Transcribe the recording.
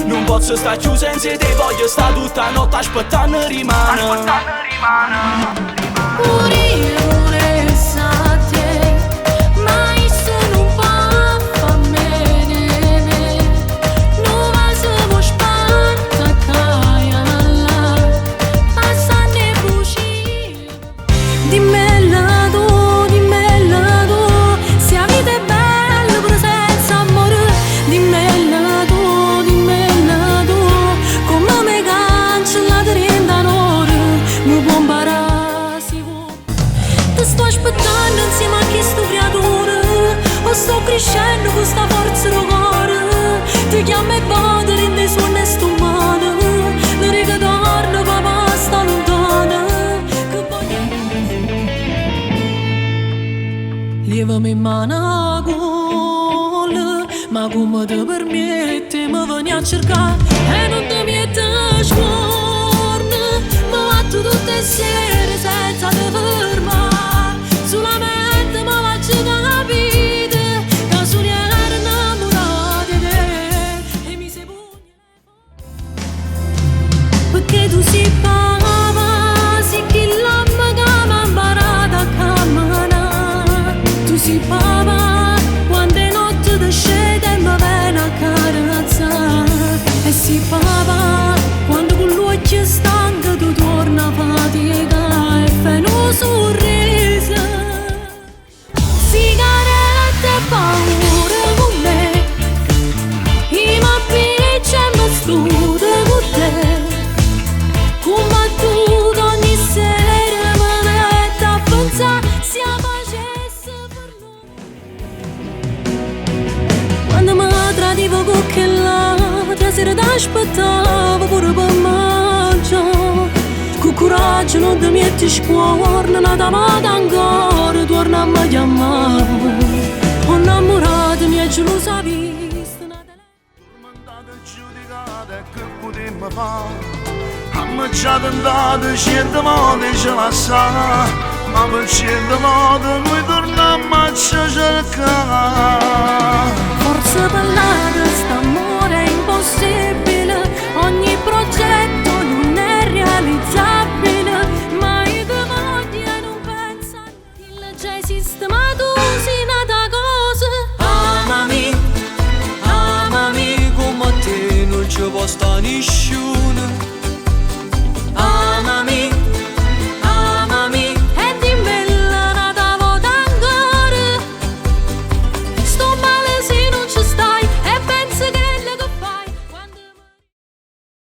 Non posso sta chiusa in sede, voglio sta tutta notte aspettando rimane. Pure io vorrei a te, ma io sono un po' famene. Non va se vuoi sparta caia là, passando e buci. Dimmela tu, se la vita è bella pure senza amore. Dimmela tu, come mi cancella da rindanore. Mi può imparare, si può. Ti sto aspettando insieme a questo creatore, o sto crescendo con sta forza del cuore. Ti chiamo e vado, rende su onesto umano, le righe d'orno, papà sta lontana. Che voglio lievami in mano a gol, ma come ti permette mi vieni a cercare e non ti mette scorno. Mi batto tutte le sere senza te fermare, solamente mi faccio capire che sono innamorata di te e mi sei pugna. Perché tu sei pava, sei chi l'amma che mi ha imparato a camminare. Tu sei pava, quante notti ti scende e mi viene a carezzare. E sei pava, quando con l'occhio stanco tu torna a fatica e fai un sorriso. Sigarette e paura con me, i mappicci e mi studio con te. Combattuto ogni sera mi metto a pensare se facesse per noi. Quando mi tradivo con quella, la sera t'aspettavo pure per mangiare. Con coraggio non ti metti scuola, non ti amate ancora, torna a me chiamare. Ho innamorato, mi è gelosa vista. Tormentate e giudicate, che potremmo fare? Ammacciate andate, certe volte ce la sa, ma per certe volte noi torniamo a cercare. Forse parlare sta